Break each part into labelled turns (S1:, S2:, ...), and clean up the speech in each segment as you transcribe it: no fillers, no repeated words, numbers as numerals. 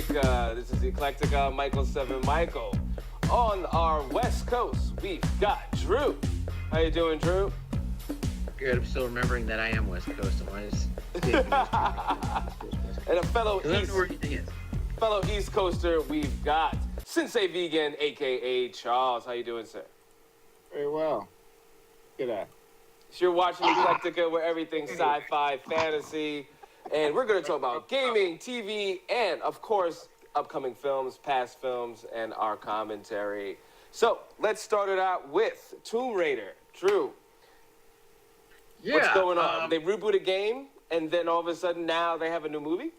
S1: Eclecticka. This is Eclecticka, Michael 7 Michael. On our West Coast, we've got Drew. How you doing, Drew?
S2: Good. I'm still remembering that I am West Coast.
S1: And a fellow
S2: fellow
S1: East Coaster, we've got Sensei Vegan, a.k.a. Charles. How you doing, sir?
S3: Very well. G'day.
S1: So you're watching Eclecticka, where everything's sci-fi, fantasy, and we're going to talk about gaming, TV, and, of course, upcoming films, past films, and our commentary. So let's start it out with Tomb Raider. Drew, what's going on? They reboot a game, and then all of a sudden now they have a new movie?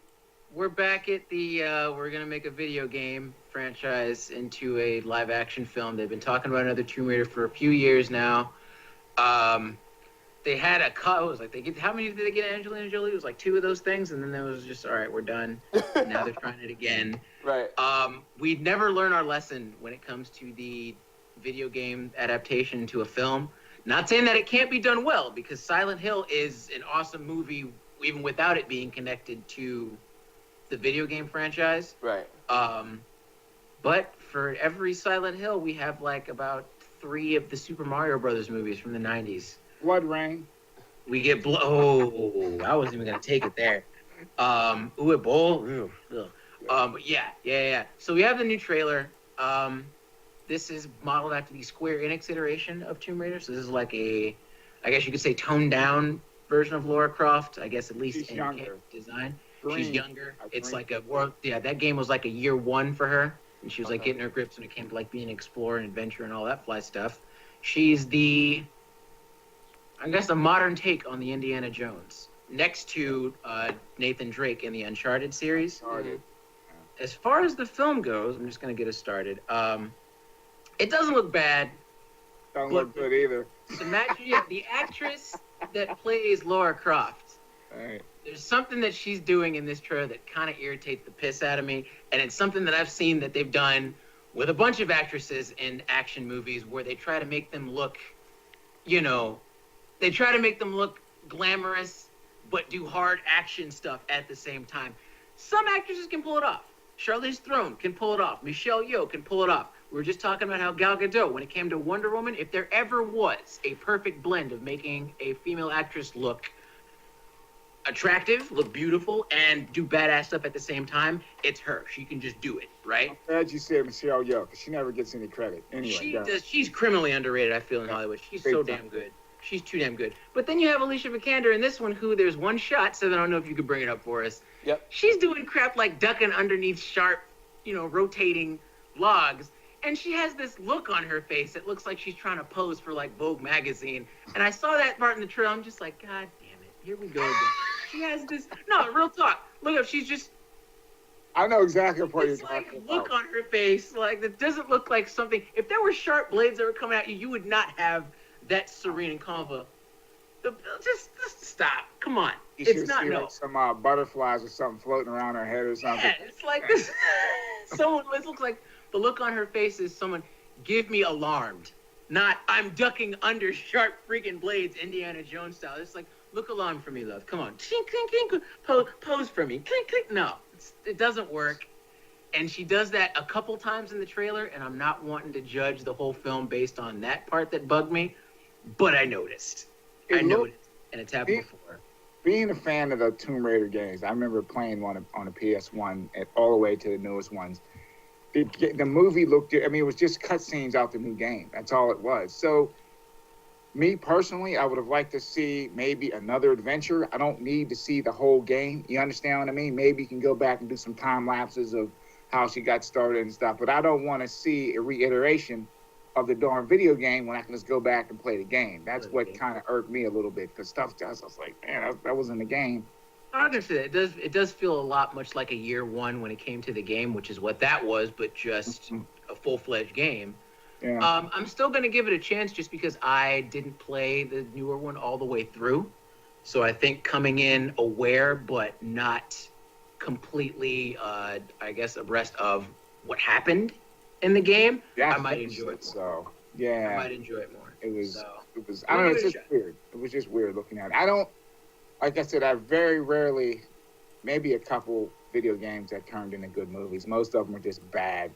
S2: We're back at the, we're going to make a video game franchise into a live-action film. They've been talking about another Tomb Raider for a few years now. They had how many did they get Angelina Jolie? It was like 2 of those things, and then there was just, all right, we're done. Now they're trying it again.
S1: Right.
S2: We'd never learn our lesson when it comes to the video game adaptation to a film. Not saying that it can't be done well, because Silent Hill is an awesome movie, even without it being connected to the video game franchise.
S1: Right.
S2: But for every Silent Hill, we have like about 3 of the Super Mario Brothers movies from the 90s.
S3: Blood Rain.
S2: We get I wasn't even gonna take it there. But yeah. So we have the new trailer. This is modeled after the Square Enix iteration of Tomb Raider. So this is like I guess you could say toned down version of Lara Croft. I guess at least
S3: She's
S2: in
S3: younger.
S2: Design.
S3: Green.
S2: She's younger. It's like a world. Yeah, that game was like a year 1 for her, and she was like getting her grips when it came to like being an explorer and adventure and all that fly stuff. She's I guess a modern take on the Indiana Jones, next to Nathan Drake in the Uncharted series.
S3: Uncharted.
S2: As far as the film goes, I'm just going to get us started. It doesn't look bad.
S3: Don't look good either.
S2: Imagine the actress that plays Lara Croft.
S3: All right.
S2: There's something that she's doing in this trailer that kind of irritates the piss out of me, and it's something that I've seen that they've done with a bunch of actresses in action movies where they try to make them look, they try to make them look glamorous, but do hard action stuff at the same time. Some actresses can pull it off. Charlize Theron can pull it off. Michelle Yeoh can pull it off. We were just talking about how Gal Gadot, when it came to Wonder Woman, if there ever was a perfect blend of making a female actress look attractive, look beautiful, and do badass stuff at the same time, it's her. She can just do it, right?
S3: I'm glad you said Michelle Yeoh, because she never gets any credit. Anyway,
S2: she's criminally underrated, I feel, in Hollywood. She's so damn good. She's too damn good. But then you have Alicia Vikander in this one, who there's one shot, so I don't know if you could bring it up for us.
S1: Yep.
S2: She's doing crap like ducking underneath sharp, rotating logs, and she has this look on her face that looks like she's trying to pose for like Vogue magazine. And I saw that part in the trailer. I'm just like, God damn it, here we go again. She has this. No, real talk. Look up. She's just.
S3: I know exactly what you're
S2: talking
S3: talking
S2: about.
S3: about.
S2: Look on her face, like that doesn't look like something. If there were sharp blades that were coming at you, you would not have that serene and calm. Just stop. Come on.
S3: You
S2: it's not
S3: see
S2: no.
S3: Like some butterflies or something floating around her head or something.
S2: Yeah, it's like this. It looks like the look on her face is someone, give me alarmed. Not, I'm ducking under sharp freaking blades, Indiana Jones style. It's like, look alarmed for me, love. Come on. Clink, clink, clink. Pose for me. Clink, clink. No, it doesn't work. And she does that a couple times in the trailer, and I'm not wanting to judge the whole film based on that part that bugged me, but I noticed. And it's happened before.
S3: Being a fan of the Tomb Raider games, I remember playing one on a PS1 all the way to the newest ones. The movie looked, it was just cutscenes out the new game. That's all it was. So, me personally, I would have liked to see maybe another adventure. I don't need to see the whole game. You understand what I mean? Maybe you can go back and do some time lapses of how she got started and stuff. But I don't want to see a reiteration of the darn video game when I can just go back and play the game. That's what kind of irked me a little bit, because stuff just, I was like, man, that wasn't the game.
S2: I understand. It does feel a lot much like a year 1 when it came to the game, which is what that was, but just a full-fledged game.
S3: Yeah.
S2: I'm still going to give it a chance just because I didn't play the newer one all the way through. So I think coming in aware but not completely, I guess, abreast of what happened in the game,
S3: Yeah,
S2: I might enjoy it more.
S3: So, yeah.
S2: I might enjoy it more.
S3: It was,
S2: So,
S3: I don't know, it's just weird. It was just weird looking at it. Like I said, I very rarely, maybe a couple video games that turned into good movies. Most of them are just bad.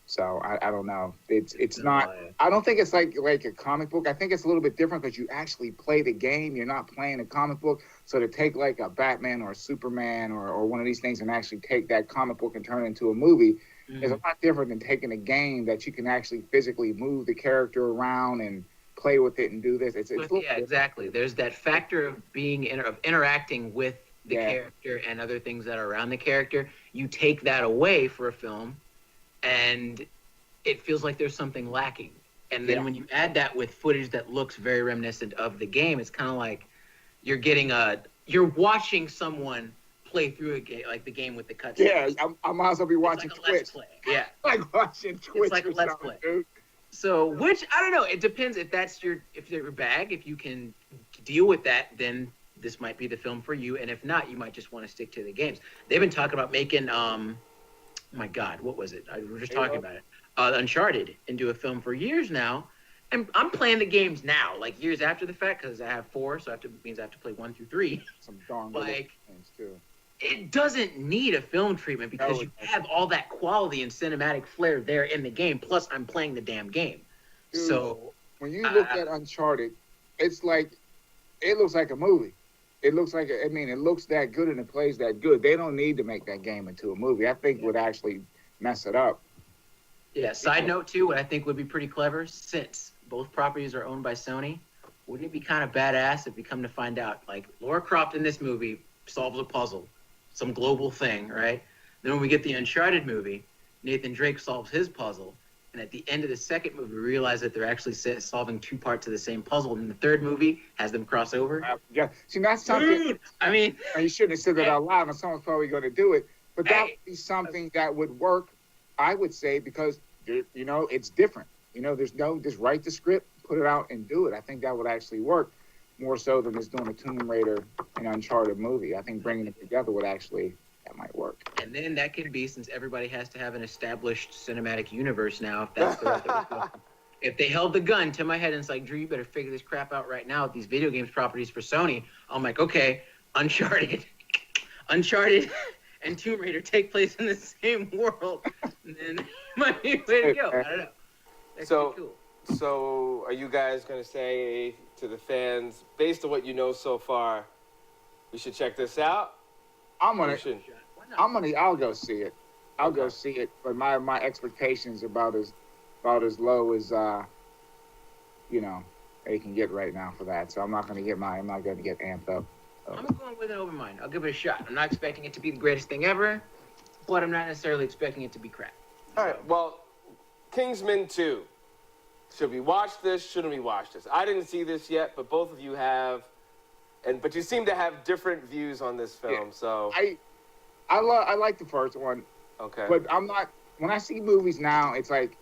S3: So I don't know. It's not. I don't think it's like a comic book. I think it's a little bit different because you actually play the game. You're not playing a comic book. So to take like a Batman or a Superman or one of these things and actually take that comic book and turn it into a movie is a lot different than taking a game that you can actually physically move the character around and play with it and do this. It's
S2: yeah, exactly. There's that factor of being interacting with the character and other things that are around the character. You take that away for a film, and it feels like there's something lacking. And then when you add that with footage that looks very reminiscent of the game, it's kind of like you're watching someone play through a game, like the game with the cutscenes.
S3: Yeah, I might as well be watching
S2: like
S3: Twitch.
S2: Let's play. Yeah,
S3: like watching Twitch.
S2: It's like a Let's Play. Dude. So, which I don't know. It depends if that's your bag. If you can deal with that, then this might be the film for you. And if not, you might just want to stick to the games. They've been talking about making my God, what was it? We were just talking about it. Uncharted into a film for years now. And I'm playing the games now, like years after the fact, because I have 4, so means I have to play 1 through 3.
S3: Some darn good games too.
S2: It doesn't need a film treatment because you have all that quality and cinematic flair there in the game. Plus, I'm playing the damn game. Dude, so
S3: when you look at Uncharted, it's like it looks like a movie. It looks like it looks that good and it plays that good. They don't need to make that game into a movie. I think would actually mess it up.
S2: Yeah. Side note too, what I think would be pretty clever, since both properties are owned by Sony, wouldn't it be kind of badass if we come to find out, like Lara Croft in this movie solves a puzzle, some global thing, right? Then when we get the Uncharted movie, Nathan Drake solves his puzzle, and at the end of the second movie, we realize that they're actually solving 2 parts of the same puzzle, and the third movie has them cross over.
S3: Yeah, see, that's something.
S2: Dude, I mean,
S3: you shouldn't have said that out loud, and someone's probably going to do it. But that would be something that would work, I would say, because it's different. Just write the script, put it out, and do it. I think that would actually work more so than just doing a Tomb Raider and Uncharted movie. I think bringing it together that might work.
S2: And then that could be, since everybody has to have an established cinematic universe now, if that's the right if they held the gun to my head and it's like, Drew, you better figure this crap out right now with these video games properties for Sony, I'm like, okay, Uncharted and Tomb Raider take place in the same world, and then might be a way to go. I don't know. That could be cool.
S1: So are you guys going to say to the fans, based on what you know so far, we should check this out?
S3: I'll go see it. I'll go see it, but my expectations are about as low as they can get right now for that. So I'm not going to get amped up. So.
S2: I'm going with an open mind. I'll give it a shot. I'm not expecting it to be the greatest thing ever, but I'm not necessarily expecting it to be crap.
S1: All right. Well, Kingsman 2. Should we watch this? Shouldn't we watch this? I didn't see this yet, but both of you have, but you seem to have different views on this film.
S3: Yeah.
S1: So
S3: I like the first one.
S1: Okay.
S3: But I'm not. When I see movies now, it's like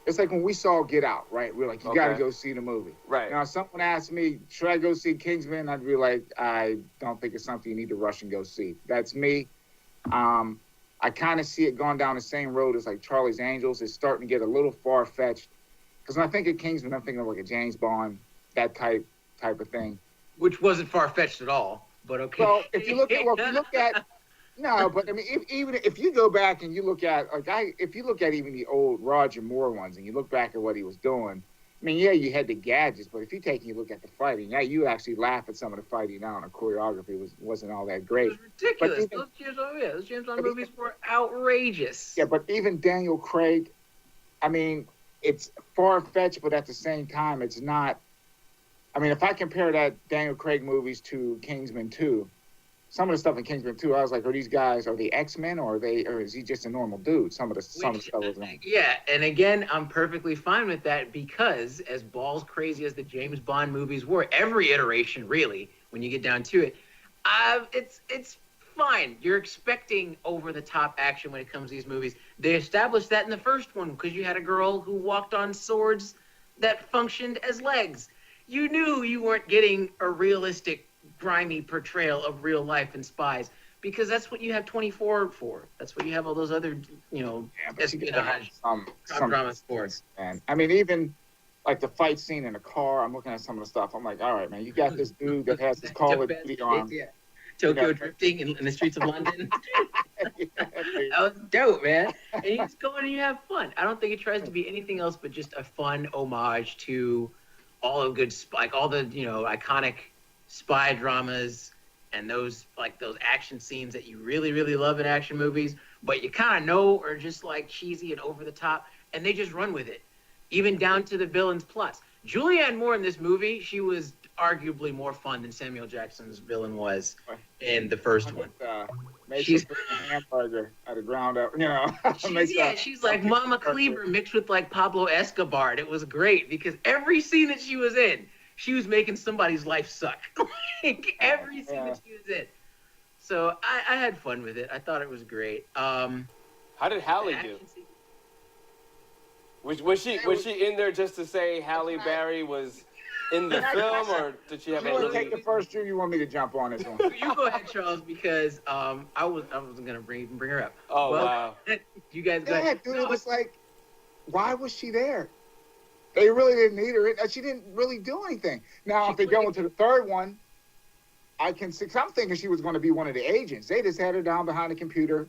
S3: when we saw Get Out, right? We're like, you got to go see the movie.
S1: Right.
S3: Now, if someone asked me, should I go see Kingsman? I'd be like, I don't think it's something you need to rush and go see. That's me. I kind of see it going down the same road as like Charlie's Angels. It's starting to get a little far-fetched. Because when I think of Kingsman, I'm thinking of like a James Bond, that type of thing.
S2: Which wasn't far-fetched at all, but okay.
S3: Well, if you look at, no, but I mean, even if you go back and you look at, if you look at even the old Roger Moore ones and you look back at what he was doing, I mean, yeah, you had the gadgets, but if you take and you look at the fighting, yeah, you actually laugh at some of the fighting now, and the choreography wasn't all that great.
S2: It was ridiculous. Those James Bond movies were outrageous.
S3: Yeah, but even Daniel Craig, I mean, it's far-fetched, but at the same time, it's not. I mean, if I compare that Daniel Craig movies to Kingsman 2, some of the stuff in Kingsman 2, I was like, are they X-Men or is he just a normal dude? Some of the stuff was like.
S2: Yeah, and again, I'm perfectly fine with that because as balls crazy as the James Bond movies were, every iteration really, when you get down to it, it's fine. You're expecting over-the-top action when it comes to these movies. They established that in the first one because you had a girl who walked on swords that functioned as legs. You knew you weren't getting a realistic, grimy portrayal of real life and spies because that's what you have 24 for. That's what you have all those other, espionage, some drama sports.
S3: And I mean, even like the fight scene in a car, I'm looking at some of the stuff. I'm like, all right, man, you got this dude that has this Call of Duty arm.
S2: Tokyo
S3: Yeah.
S2: drifting in the streets of London. That was dope, man. And you just go in and you have fun. I don't think it tries to be anything else but just a fun homage to all of good, like all the iconic spy dramas and those action scenes that you really really love in action movies, but you kind of know are just like cheesy and over the top, and they just run with it, even down to the villains' plots. Julianne Moore in this movie, she was arguably more fun than Samuel Jackson's villain was in the first one.
S3: Makes
S2: She's-
S3: a hamburger out of ground up,
S2: she's like Mama Cleaver mixed with like Pablo Escobar. And it was great because every scene that she was in, she was making somebody's life suck. Like, every scene that she was in. So I had fun with it. I thought it was great.
S1: How did Halle do? Was she in there just to say Halle Berry was in the film, or did she have
S3: You
S1: a
S3: want to
S1: really?
S3: take the first two? You want me to jump on this one?
S2: You go ahead, Charles, because I wasn't gonna bring her up.
S1: Oh, wow.
S2: You guys go
S3: Yeah,
S2: ahead.
S3: dude,
S2: No,
S3: it was like, why was she there? They really didn't need her. She didn't really do anything. Now, if they go into the third one, I can see. I'm thinking she was going to be one of the agents. They just had her down behind the computer.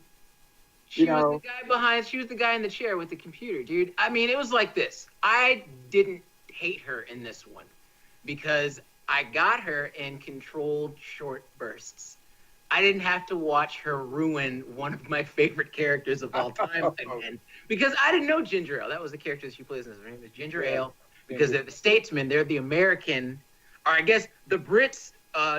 S2: She was the guy in the chair with the computer, dude. I mean, it was like this. I didn't hate her in this one because I got her in controlled short bursts. I didn't have to watch her ruin one of my favorite characters of all time again because I didn't know Ginger Ale. That was the character that she plays in this. Her name is Ginger Ale because they're the statesmen. They're the American, or I guess the Brits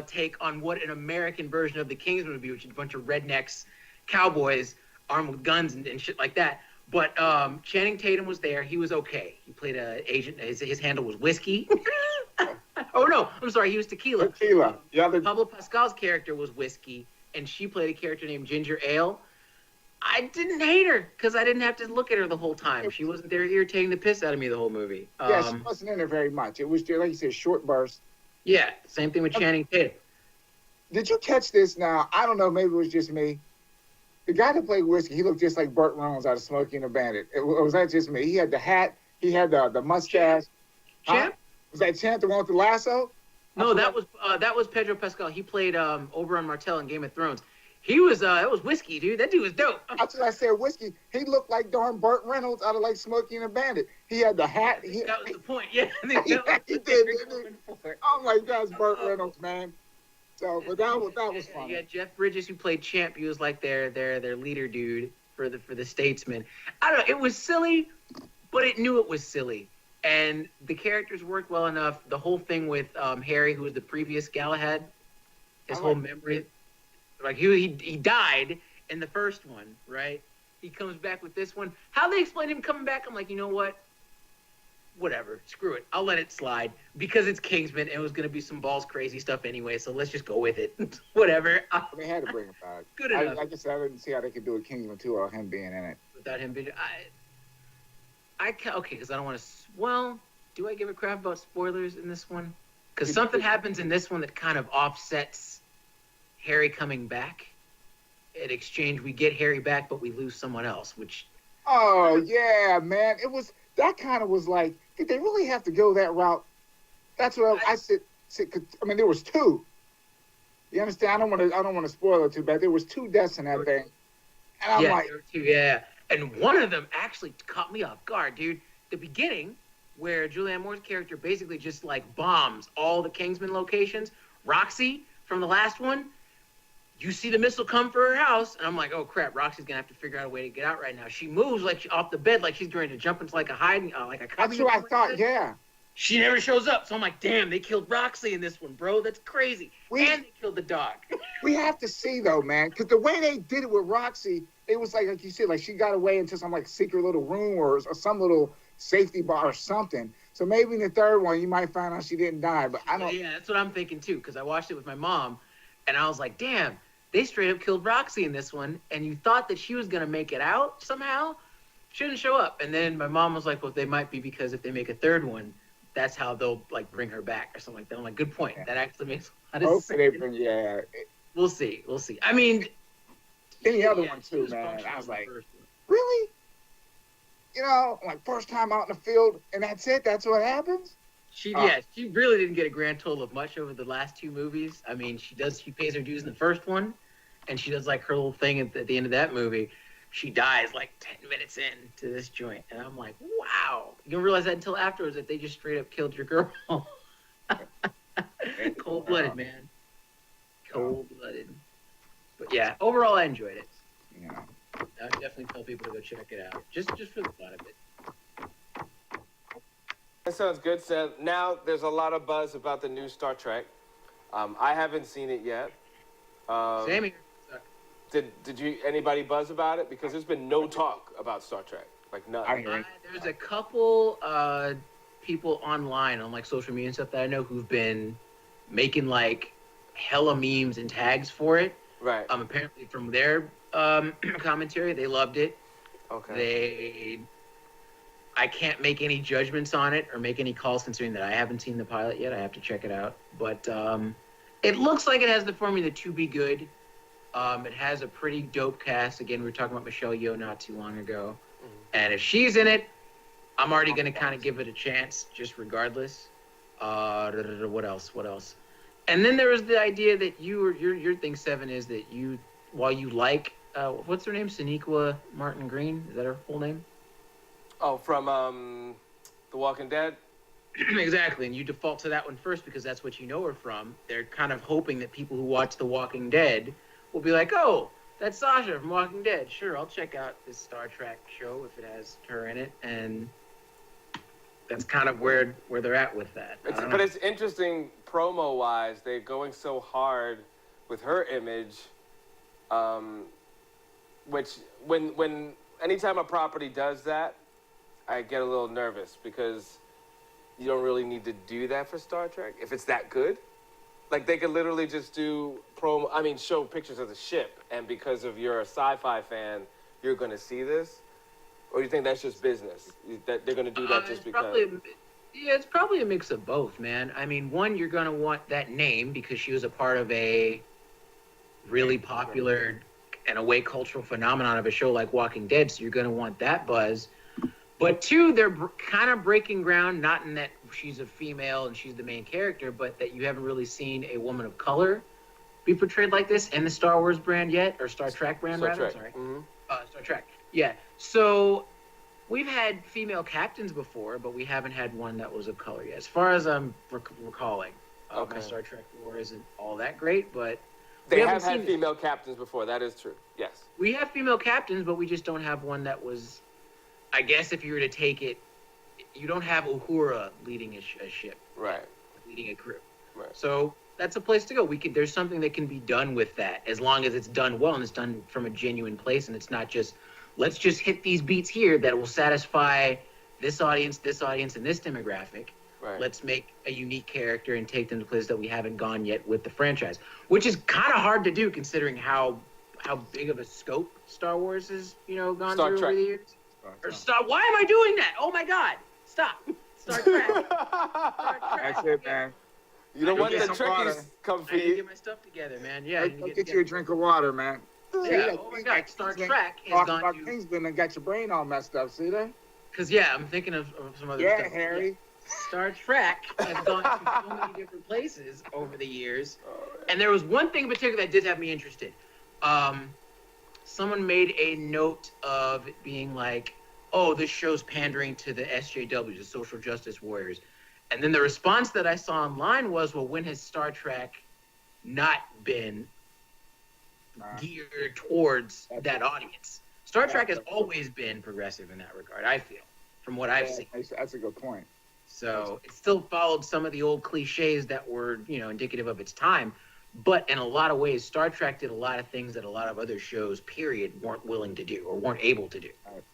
S2: take on what an American version of the Kingsman would be, which is a bunch of rednecks, cowboys, armed with guns and shit like that. But Channing Tatum was there. He was okay. He played an agent. His handle was whiskey. Oh, no. I'm sorry. He was tequila.
S3: Tequila. Yeah,
S2: Pablo Pascal's character was whiskey, and she played a character named Ginger Ale. I didn't hate her because I didn't have to look at her the whole time. She wasn't there irritating the piss out of me the whole movie.
S3: she wasn't in there very much. It was just, like you said, short bursts.
S2: Yeah, same thing with Channing Tatum.
S3: Did you catch this now? I don't know. Maybe it was just me. The guy that played whiskey, he looked just like Burt Reynolds out of Smokey and the Bandit. Was that just me? He had the hat. He had the mustache.
S2: Champ?
S3: Was that Champ, the one with the lasso?
S2: No, that was Pedro Pascal. He played Oberyn Martell in Game of Thrones. He was that was whiskey, dude. That dude was dope.
S3: That's what I said, whiskey. He looked like darn Burt Reynolds out of like Smokey and the Bandit. He had the hat.
S2: That was the point. Yeah,
S3: he did. Oh my gosh, Burt Reynolds, man. So, but that was fun.
S2: Yeah, Jeff Bridges, who played Champ, he was like their leader dude for the statesman. I don't know. It was silly, but it knew it was silly, and the characters worked well enough. The whole thing with Harry, who was the previous Galahad, his whole memory, like he died in the first one, right? He comes back with this one. How they explain him coming back, I'm like, you know what? Whatever, screw it. I'll let it slide because it's Kingsman and it was going to be some balls crazy stuff anyway, so let's just go with it. Whatever.
S3: They had to bring it back.
S2: Good enough.
S3: I guess I didn't see how they could do a Kingsman 2 without him being in it.
S2: Without him being... Okay, because I don't want to... Well, do I give a crap about spoilers in this one? Because something happens in this one that kind of offsets Harry coming back. In exchange, we get Harry back, but we lose someone else, which...
S3: Oh, yeah, man. It was... That kind of was like... Did they really have to go that route? That's what I said. I mean, there was two. You understand? I don't want to spoil it too bad. There was two deaths in that thing, and I'm like,
S2: there were two, yeah. And one of them actually caught me off guard, dude. The beginning, where Julianne Moore's character basically just like bombs all the Kingsman locations. Roxy from the last one, you see the missile come for her house, and I'm like, oh crap, Roxy's gonna have to figure out a way to get out right now. She moves like off the bed, like she's going to jump into like a hiding, like a.
S3: That's what I thought. Yeah.
S2: She never shows up, so I'm like, damn, they killed Roxy in this one, bro. That's crazy. And they killed the dog.
S3: We have to see though, man, because the way they did it with Roxy, it was like you said, like she got away into some like secret little room or some little safety bar or something. So maybe in the third one, you might find out she didn't die, but I don't.
S2: Yeah, that's what I'm thinking too, because I watched it with my mom, and I was like, damn. They straight up killed Roxy in this one, and you thought that she was going to make it out somehow. She didn't show up. And then my mom was like, well, they might be because if they make a third one, that's how they'll, like, bring her back or something like that. I'm like, good point. Yeah. That actually makes a lot of sense.
S3: Yeah.
S2: We'll see. I mean.
S3: Then the other one, too, man. I was like, really? You know, like, first time out in the field, and that's it? That's what happens?
S2: She really didn't get a grand total of much over the last two movies. I mean, she pays her dues in the first one, and she does like her little thing at the end of that movie. She dies like 10 minutes in to this joint, and I'm like, wow. You don't realize that until afterwards that they just straight up killed your girl. Cold-blooded, man. Cold-blooded. But yeah, overall I enjoyed it.
S3: Yeah.
S2: I would definitely tell people to go check it out, just for the fun of it.
S1: That sounds good, Seth. Now there's a lot of buzz about the new Star Trek. I haven't seen it yet.
S2: Same here.
S1: Did you anybody buzz about it? Because there's been no talk about Star Trek, like none.
S2: There's a couple people online on like social media and stuff that I know who've been making like hella memes and tags for it.
S1: Right.
S2: Apparently from their commentary, they loved it.
S1: Okay.
S2: I can't make any judgments on it or make any calls considering that I haven't seen the pilot yet. I have to check it out. But it looks like it has the formula to be good. It has a pretty dope cast. Again, we were talking about Michelle Yeoh not too long ago. Mm-hmm. And if she's in it, I'm already going to kind of give it a chance, just regardless. What else? And then there was the idea that your thing, Seven, is that while you like, what's her name? Sonequa Martin Green? Is that her full name?
S1: Oh, from The Walking Dead?
S2: Exactly, and you default to that one first because that's what you know her from. They're kind of hoping that people who watch The Walking Dead will be like, oh, that's Sasha from Walking Dead. Sure, I'll check out this Star Trek show if it has her in it, and that's kind of where they're at with that.
S1: But it's interesting promo-wise. They're going so hard with her image, which when anytime a property does that, I get a little nervous because you don't really need to do that for Star Trek if it's that good. Like, they could literally just do show pictures of the ship, and because of you're a sci-fi fan, you're going to see this? Or do you think that's just business? That they're going to do that just because?
S2: It's probably a mix of both, man. I mean, one, you're going to want that name because she was a part of a really popular, in a way, cultural phenomenon of a show like Walking Dead, so you're going to want that buzz. But two, they're kind of breaking ground, not in that she's a female and she's the main character, but that you haven't really seen a woman of color be portrayed like this in the Star Wars brand yet, or Star Trek brand, rather. Sorry.
S1: Mm-hmm.
S2: Star Trek. Yeah. So we've had female captains before, but we haven't had one that was of color yet. As far as I'm recalling, my Star Trek lore isn't all that great, but
S1: they have had female captains before. That is true. Yes.
S2: We have female captains, but we just don't have one that was. I guess if you were to take it, you don't have Uhura leading a ship,
S1: right?
S2: Leading a crew,
S1: right?
S2: So that's a place to go. There's something that can be done with that, as long as it's done well and it's done from a genuine place, and it's not just let's just hit these beats here that will satisfy this audience, and this demographic.
S1: Right.
S2: Let's make a unique character and take them to places that we haven't gone yet with the franchise, which is kind of hard to do considering how big of a scope Star Wars has gone
S1: Star
S2: through
S1: Trek.
S2: over the years. Why am I doing that? Oh my God! Stop. Star Trek.
S3: That's it, man.
S1: You don't want the Trekkies come for
S2: I need to
S1: you.
S2: get my stuff together, man. Yeah.
S3: Go get you a drink of water, man.
S2: Yeah. Oh my God! Star Trek has gone to.
S3: Kingsman and got your brain all messed up. See that?
S2: Because I'm thinking of some other stuff.
S3: Yeah, Harry.
S2: Star Trek has gone to so many different places over the years, and there was one thing in particular that did have me interested. Someone made a note of it being like, oh, this show's pandering to the SJWs, the social justice warriors. And then the response that I saw online was, well, when has Star Trek not been geared towards that audience? Star Trek has always been progressive in that regard, I feel, from what I've seen.
S3: That's a good point.
S2: So it still followed some of the old cliches that were, indicative of its time. But in a lot of ways, Star Trek did a lot of things that a lot of other shows, period, weren't willing to do or weren't able to do.
S3: Right.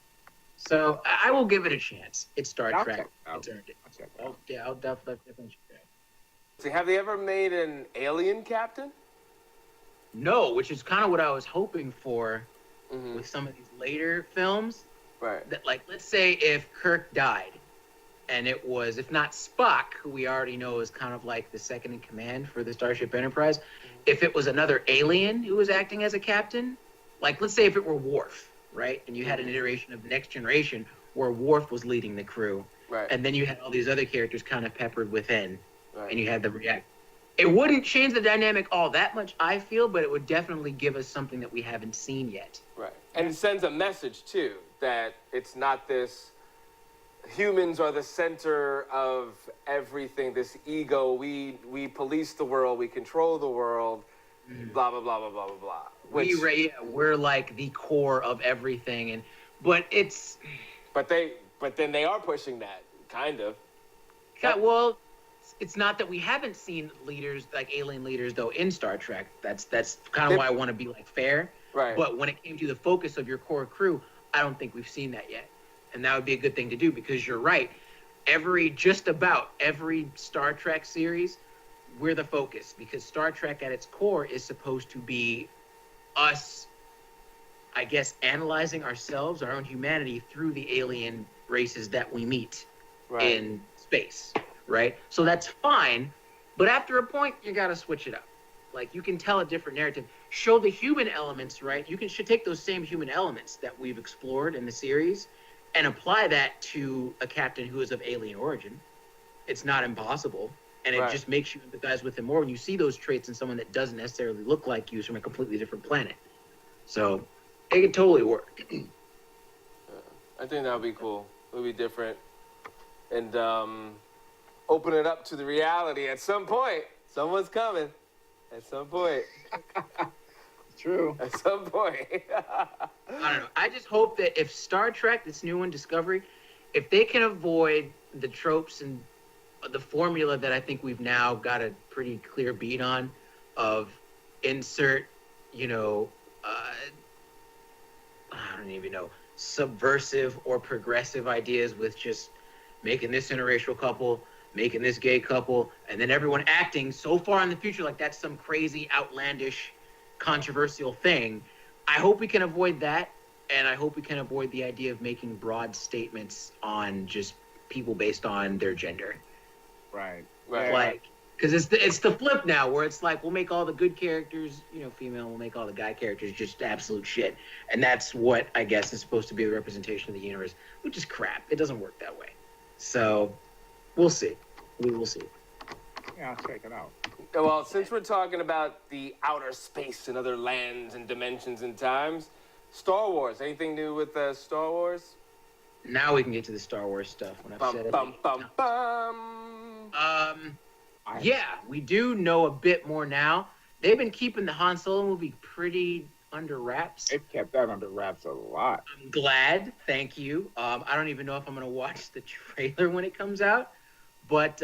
S2: So I will give it a chance. It's Star Trek. It's earned it. I'll definitely check it out.
S1: So have they ever made an alien captain?
S2: No, which is kind of what I was hoping for with some of these later films.
S1: Right.
S2: That, like, let's say if Kirk died, and it was, if not Spock, who we already know is kind of like the second in command for the Starship Enterprise, if it was another alien who was acting as a captain, like let's say if it were Worf, right? And you had an iteration of Next Generation where Worf was leading the crew,
S1: Right.
S2: and then you had all these other characters kind of peppered within,
S1: Right.
S2: and you had the react. It wouldn't change the dynamic all that much, I feel, but it would definitely give us something that we haven't seen yet.
S1: Right. And it sends a message, too, that it's not this humans are the center of everything, this ego. We police the world, we control the world, blah, blah, blah, blah, blah, blah, blah. Which,
S2: We're like the core of everything, but
S1: then they are pushing that, kind of.
S2: Well, it's not that we haven't seen leaders, like alien leaders, though, in Star Trek. That's kind of why I want to be, like, fair.
S1: Right.
S2: But when it came to the focus of your core crew, I don't think we've seen that yet. And that would be a good thing to do, because you're right. Just about every Star Trek series, we're the focus. Because Star Trek at its core is supposed to be us, I guess, analyzing ourselves, our own humanity, through the alien races that we meet in space, right? So that's fine, but after a point, you gotta switch it up. Like, you can tell a different narrative. Show the human elements, right? Should take those same human elements that we've explored in the series and apply that to a captain who is of alien origin. It's not impossible, and it just makes you empathize with him more when you see those traits in someone that doesn't necessarily look like you, from a completely different planet. So it can totally work.
S1: I think that would be cool. It would be different. And open it up to the reality at some point. Someone's coming. At some point.
S3: True.
S1: At some point.
S2: I don't know. I just hope that if Star Trek, this new one, Discovery, if they can avoid the tropes and the formula that I think we've now got a pretty clear beat on, of insert, I don't even know, subversive or progressive ideas with just making this interracial couple, making this gay couple, and then everyone acting so far in the future like that's some crazy, outlandish, controversial thing. I hope we can avoid that, and I hope we can avoid the idea of making broad statements on just people based on their gender.
S3: Right.
S2: Like, because it's the flip now, where it's like, we'll make all the good characters, female, we'll make all the guy characters just absolute shit. And that's what, I guess, is supposed to be the representation of the universe, which is crap. It doesn't work that way. So, we'll see. We will see.
S3: Yeah, I'll check it out.
S1: Well, since we're talking about the outer space and other lands and dimensions and times, Star Wars. Anything new with Star Wars?
S2: Now we can get to the Star Wars stuff. When I've said it. Yeah, we do know a bit more now. They've been keeping the Han Solo movie pretty under wraps.
S3: They've kept that under wraps a lot.
S2: I'm glad. Thank you. I don't even know if I'm going to watch the trailer when it comes out. But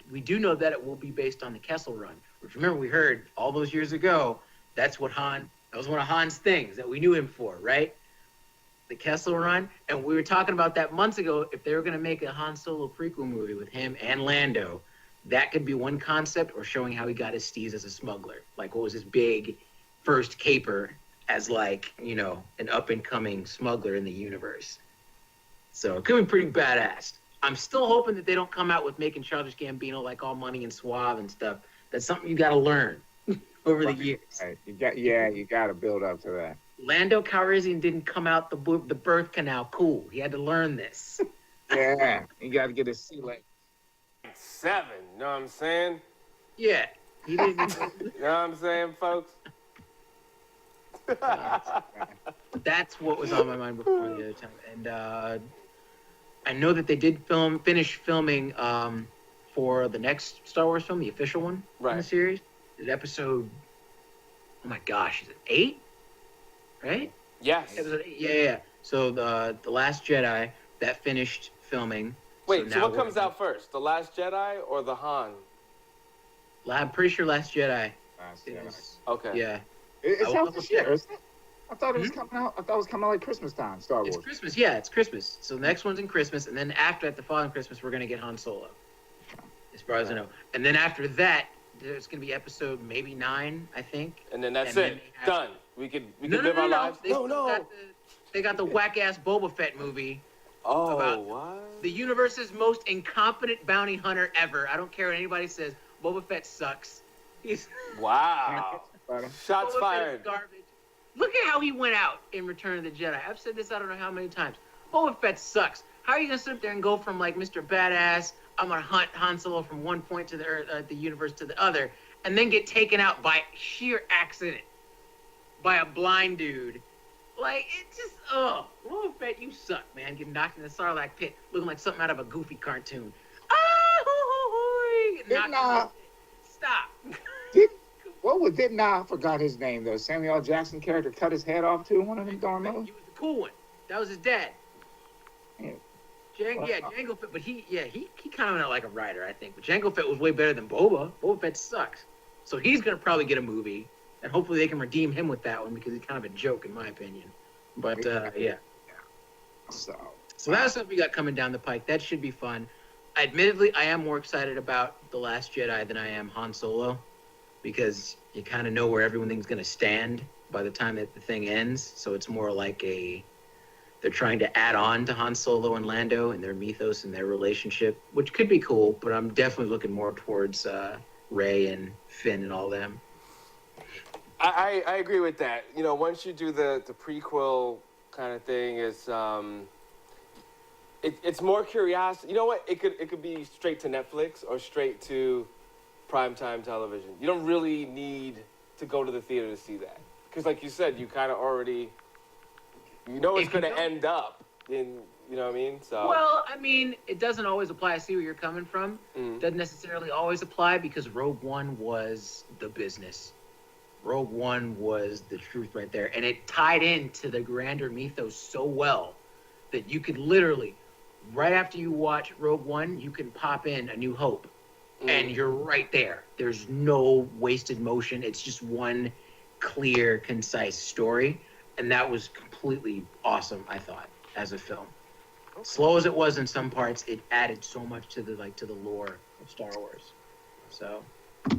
S2: we do know that it will be based on the Kessel Run. Which, remember, we heard all those years ago, that was one of Han's things that we knew him for, right? The Kessel Run. And we were talking about that months ago. If they were going to make a Han Solo prequel movie with him and Lando, that could be one concept, or showing how he got his steez as a smuggler. Like, what was his big first caper as, like, an up-and-coming smuggler in the universe. So it could be pretty badass. I'm still hoping that they don't come out with making Childish Gambino, like, all money and suave and stuff. That's something you got to learn over the years.
S3: Right. You got to build up to that.
S2: Lando Calrissian didn't come out the birth canal cool. He had to learn this.
S3: Yeah, you got to get his sea legs.
S1: 7, you know what I'm saying?
S2: Yeah, he didn't.
S1: You know what I'm saying, folks?
S2: That's what was on my mind before the other time. And I know that they did finish filming for the next Star Wars film, the official one in the series. It's episode, oh my gosh, is it 8? Right?
S1: Yes.
S2: Episode 8, yeah. So the Last Jedi, that finished filming.
S1: Wait, so what comes out first, The Last Jedi or the Han?
S2: I'm pretty sure Last Jedi.
S1: Okay.
S2: Yeah.
S3: It's out this year, isn't it? I thought it was coming out. I thought it was coming out like Christmas time. Star Wars.
S2: It's Christmas. Yeah, it's Christmas. So the next one's in Christmas, and then after that, the following Christmas, we're gonna get Han Solo. As far as I know, and then after that, there's gonna be episode maybe 9, I think.
S1: And then that's it. Done. We could live our lives.
S2: They got the whack ass Boba Fett movie.
S1: Oh,
S2: about
S1: what?
S2: The universe's most incompetent bounty hunter ever. I don't care what anybody says. Boba Fett sucks. He's
S1: wow. Shots
S2: Boba
S1: fired.
S2: Fett is garbage. Look at how he went out in Return of the Jedi. I've said this I don't know how many times. Boba Fett sucks. How are you gonna sit up there and go from like Mr. Badass, I'm gonna hunt Han Solo from one point to the universe to the other, and then get taken out by sheer accident by a blind dude? Like, it just, Boba Fett, you suck, man. Getting knocked in the Sarlacc pit, looking like something out of a Goofy cartoon. Stop.
S3: I forgot his name though. Samuel L. Jackson character cut his head off too. One of them darn
S2: He was the cool one. That was his dad.
S3: Yeah.
S2: Jango Fett, but he kind of went out like a writer, I think. But Jango Fett was way better than Boba. Boba Fett sucks. So he's gonna probably get a movie, and hopefully they can redeem him with that one because he's kind of a joke in my opinion. But yeah. So that's something we got coming down the pike. That should be fun. Admittedly, I am more excited about The Last Jedi than I am Han Solo, because you kind of know where everything's going to stand by the time that the thing ends. So it's more like they're trying to add on to Han Solo and Lando and their mythos and their relationship, which could be cool, but I'm definitely looking more towards Rey and Finn and all them.
S1: I agree with that. You know, once you do the prequel kind of thing, it's more curiosity. You know what? It could be straight to Netflix or straight to primetime television. You don't really need to go to the theater to see that, because, like you said, you kind of already, it's going to end up in. You know what I mean? So.
S2: Well, I mean, it doesn't always apply. I see where you're coming from. Doesn't necessarily always apply, because Rogue One was the business. Rogue One was the truth right there, and it tied into the grander mythos so well that you could literally, right after you watch Rogue One, you can pop in A New Hope, and you're right there. There's no wasted motion. It's just one clear, concise story, and that was completely awesome, I thought, as a film. Okay. Slow as it was in some parts, it added so much to the lore of Star Wars. So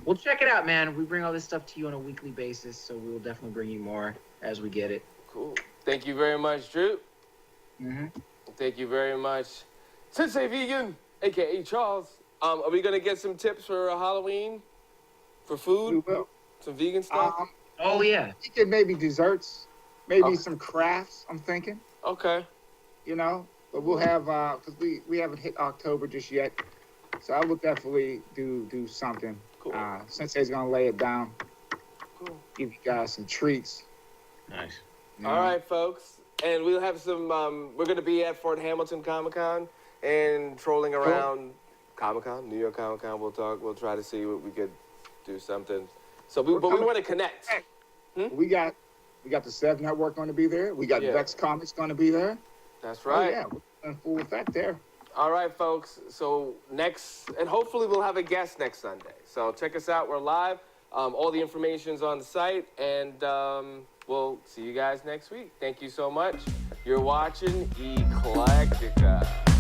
S2: we'll check it out, man. We bring all this stuff to you on a weekly basis, so we will definitely bring you more as we get it.
S1: Cool. Thank you very much, Drew.
S2: Mm-hmm.
S1: Thank you very much, Sensei Vegan, a.k.a. Charles. Are we going to get some tips for Halloween? For food?
S3: We will.
S1: Some vegan stuff?
S2: Oh, yeah.
S3: Thinking maybe desserts, maybe some crafts, I'm thinking.
S1: Okay.
S3: But we'll have, because we haven't hit October just yet. So I will definitely do something.
S1: Cool.
S3: Sensei's going to lay it down.
S1: Cool.
S3: Give you guys some treats.
S2: Nice.
S1: All right, folks. And we'll have some, we're going to be at Fort Hamilton Comic-Con and trolling around Comic-Con, New York Comic-Con. We'll try to see what we could do something. So, we want to connect.
S3: We got the Sev Network going to be there. We got Vex Comics going to be there.
S1: That's right.
S3: Oh, yeah, we're in full effect there.
S1: All right, folks. So and hopefully we'll have a guest next Sunday. So check us out. We're live. All the information's on the site, and we'll see you guys next week. Thank you so much. You're watching Eclecticka.